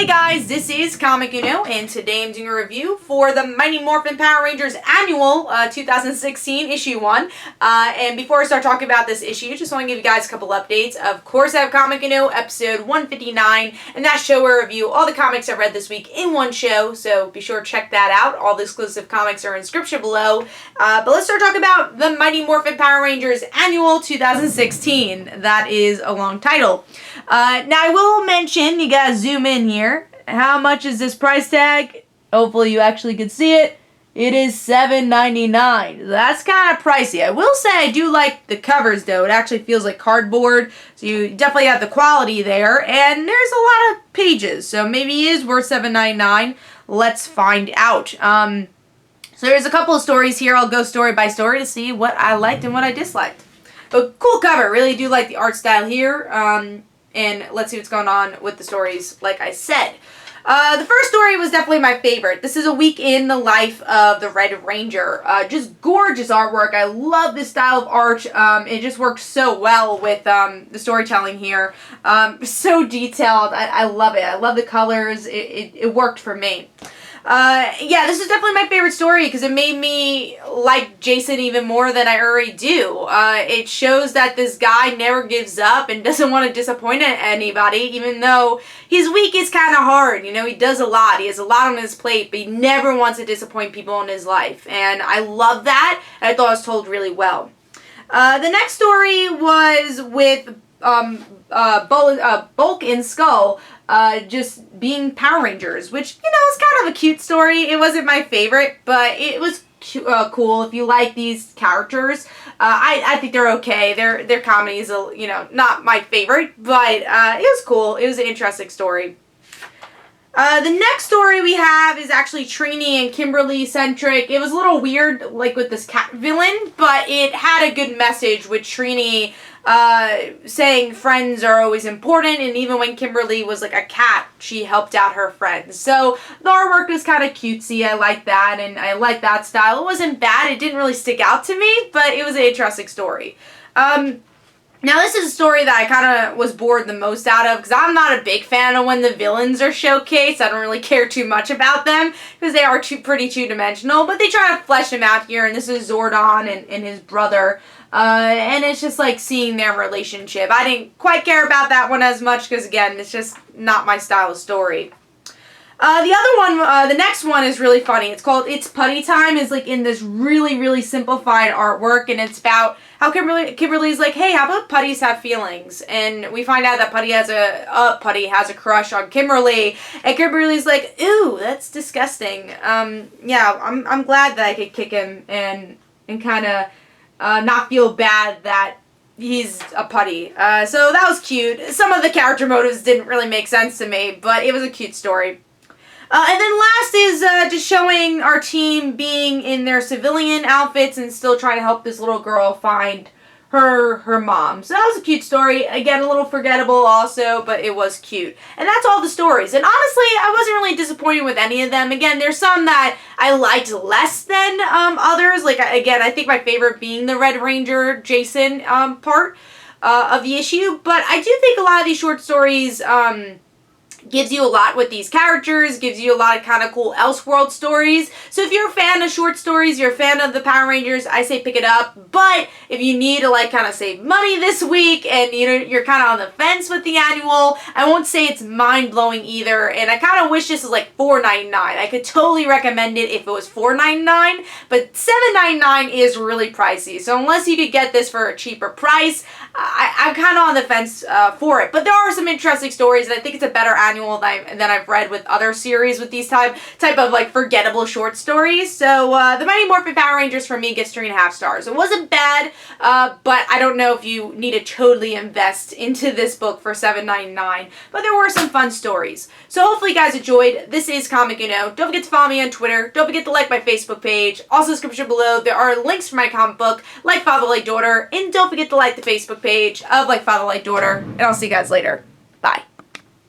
Hey guys, this is Comic Uno, and today I'm doing a review for the Mighty Morphin Power Rangers Annual 2016 issue 1. And before I start talking about this issue, just want to give you guys a couple updates. Of course, I have Comic Uno episode 159, and that show where I review all the comics I read this week in one show, so be sure to check that out. All the exclusive comics are in description below. But let's start talking about the Mighty Morphin Power Rangers Annual 2016. That is a long title. Now I will mention, you gotta zoom in here. How much is this price tag? Hopefully you actually can see it. It is $7.99. That's kind of pricey. I will say I do like the covers though. It actually feels like cardboard. So you definitely have the quality there. And there's a lot of pages. So maybe it is worth $7.99. Let's find out. So there's a couple of stories here. I'll go story by story to see what I liked and what I disliked. But cool cover. Really do like the art style here. And let's see what's going on with the stories, like I said. The first story was definitely my favorite. This is a week in the life of the Red Ranger. Just gorgeous artwork. I love this style of art. It just works so well with the storytelling here. So detailed. I love it. I love the colors. It worked for me. Yeah, this is definitely my favorite story because it made me like Jason even more than I already do. It shows that this guy never gives up and doesn't want to disappoint anybody, even though his week is kind of hard. You know, he does a lot. He has a lot on his plate, but he never wants to disappoint people in his life. And I love that. I thought it was told really well. The next story was with Bulk and Skull just being Power Rangers, which, you know, is kind of a cute story. It wasn't my favorite, but it was cool. If you like these characters, I think they're okay. Their comedy is, you know, not my favorite, but it was cool. It was an interesting story. The next story we have is actually Trini and Kimberly centric. It was a little weird, like with this cat villain, but it had a good message with Trini saying friends are always important, and even when Kimberly was like a cat, she helped out her friends. So the artwork was kind of cutesy. I like that, and I like that style. It wasn't bad. It didn't really stick out to me, but it was an interesting story. Now this is a story that I kind of was bored the most out of because I'm not a big fan of when the villains are showcased. I don't really care too much about them because they are pretty two-dimensional, but they try to flesh them out here, and this is Zordon and his brother. And it's just like seeing their relationship. I didn't quite care about that one as much because, again, it's just not my style of story. The other one, the next one is really funny. It's called It's Putty Time. It's like in this really, really simplified artwork, and it's about how Kimberly's like, hey, how about putties have feelings? And we find out that Putty has a crush on Kimberly, and Kimberly's like, ooh, that's disgusting. Yeah, I'm glad that I could kick him and kind of not feel bad that he's a putty. So that was cute. Some of the character motives didn't really make sense to me, but it was a cute story. And then last is just showing our team being in their civilian outfits and still trying to help this little girl find her mom. So that was a cute story. Again, a little forgettable also, but it was cute. And that's all the stories. And honestly, I wasn't really disappointed with any of them. Again, there's some that I liked less than others. Like, again, I think my favorite being the Red Ranger Jason part of the issue. But I do think a lot of these short stories gives you a lot with these characters, gives you a lot of kind of cool Elseworld stories. So if you're a fan of short stories, you're a fan of the Power Rangers, I say pick it up. But if you need to like kind of save money this week and you know you're kind of on the fence with the annual, I won't say it's mind-blowing either. And I kind of wish this was like $4.99. I could totally recommend it if it was $4.99, but $7.99 is really pricey. So unless you could get this for a cheaper price, I'm kind of on the fence for it. But there are some interesting stories, and I think it's a better annual than I've read with other series with these type of like forgettable short stories. So the Mighty Morphin Power Rangers for me gets 3.5 stars. It wasn't bad, but I don't know if you need to totally invest into this book for $7.99. But there were some fun stories. So hopefully you guys enjoyed. This is Comic Uno. Don't forget to follow me on Twitter. Don't forget to like my Facebook page. Also, description below there are links for my comic book, Like Father Like Daughter, and don't forget to like the Facebook page of Like Father Like Daughter. And I'll see you guys later.